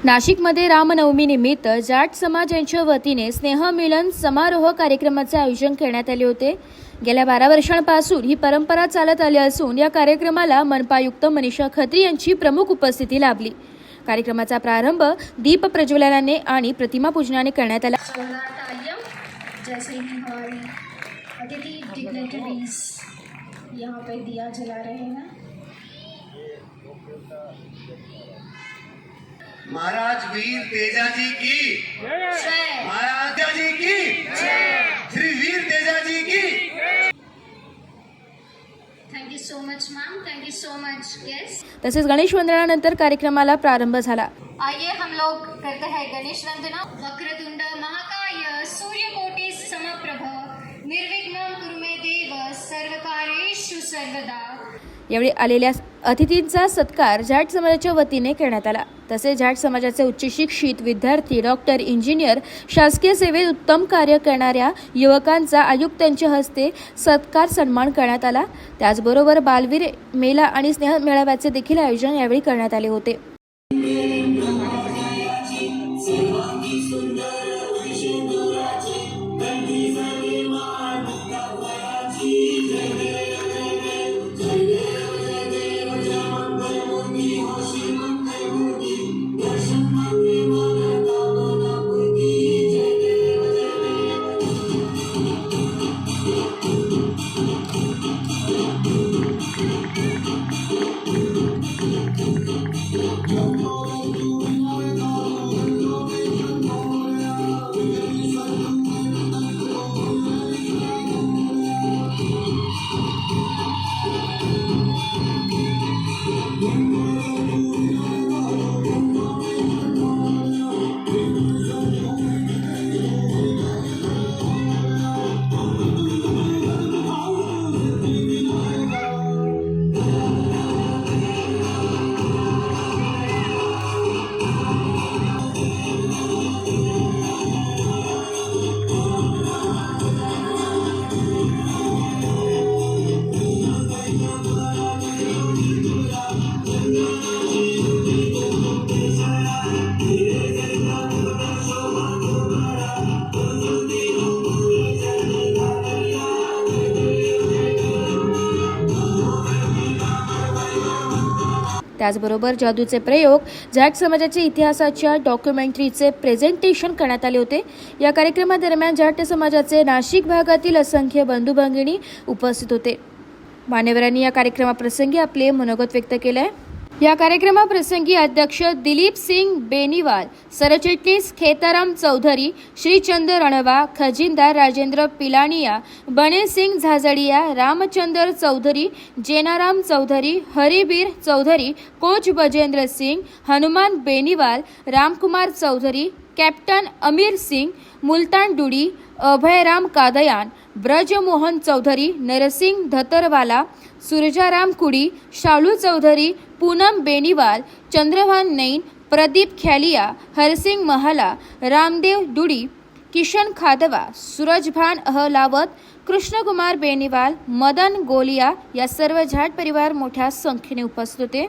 नाशिकमध्ये रामनवमी निमित्त जाट समाज यांच्या वतीने स्नेहमिलन समारोह कार्यक्रमाचे आयोजन करण्यात आले होते। गेल्या 12 वर्षांपासून ही परंपरा चालत आली असून या कार्यक्रमाला मनपायुक्त मनीषा खत्री यांची प्रमुख उपस्थिती लाभली। कार्यक्रमाचा प्रारंभ दीप प्रज्वलनाने आणि प्रतिमा पूजनाने करण्यात आला। जैसे ही हमारी अतिथि डिग्नेटरीज यहाँ पे दिया जला रहे हैं। महाराज वीर तेजाजी की जय। महाराज जी की जय। श्री वीर तेजाजी की। Thank you so much ma'am, thank you so much guest. तसेच गणेश वंदनानंतर कार्यक्रमाला प्रारंभ झाला। आइए हम लोग करते हैं गणेश वंदना। वक्रतुंड महाकाय सूर्यकोटि समप्रभ निर्विघ्नं कुरु मे देव सर्वकार्येषु सर्वदा। यावेळी आलेल्या अतिथींचा सत्कार जाट समाजाच्या वतीने करण्यात आला। तसेच जाट समाजाचे उच्च शिक्षित विद्यार्थी, डॉक्टर, इंजिनियर, शासकीय सेवेत उत्तम कार्य करणाऱ्या युवकांचा आयुक्तांच्या हस्ते सत्कार सन्मान करण्यात आला। त्याचबरोबर बालवीर मेला आणि स्नेह मेळाव्याचे देखील आयोजन यावेळी करण्यात आले होते। त्याचबरोबर जादूचे प्रयोग, जाट समाजाच्या इतिहासाच्या डॉक्युमेंटरीचे प्रेझेंटेशन करण्यात आले होते। या कार्यक्रमादरम्यान जाट समाजाचे नाशिक भागातील असंख्य बंधू भगिनी उपस्थित होते। मान्यवरांनी या कार्यक्रमाप्रसंगी आपले मनोगत व्यक्त केले। या कार्यक्रमाप्रसंगी अध्यक्ष दिलीप सिंग बेनीवाल, सरचिटणीस खेताराम चौधरी, श्रीचंद रणवा, खजिनदार राजेंद्र पिलानिया, बने सिंग झाझड़िया, रामचंद्र चौधरी, जेनाराम चौधरी, हरिबीर चौधरी, कोच बजेंद्र सिंग, हनुमान बेनीवाल, रामकुमार चौधरी, कैप्टन अमीर सिंग, मुल्तान डुडी, अभयराम कादयान, ब्रजमोहन चौधरी, नरसिंग धतरवाला, सुरजाराम कुडी, शालू चौधरी, पूनम बेनीवाल, चंद्रभान नैन, प्रदीप खैलिया, हरसिंग महला, रामदेव डुडी, किशन खादवा, सूरजभान अहलावत, कृष्णकुमार बेनीवाल, मदन गोलिया या सर्व जाट परिवार मोठ्या संख्येने उपस्थित होते।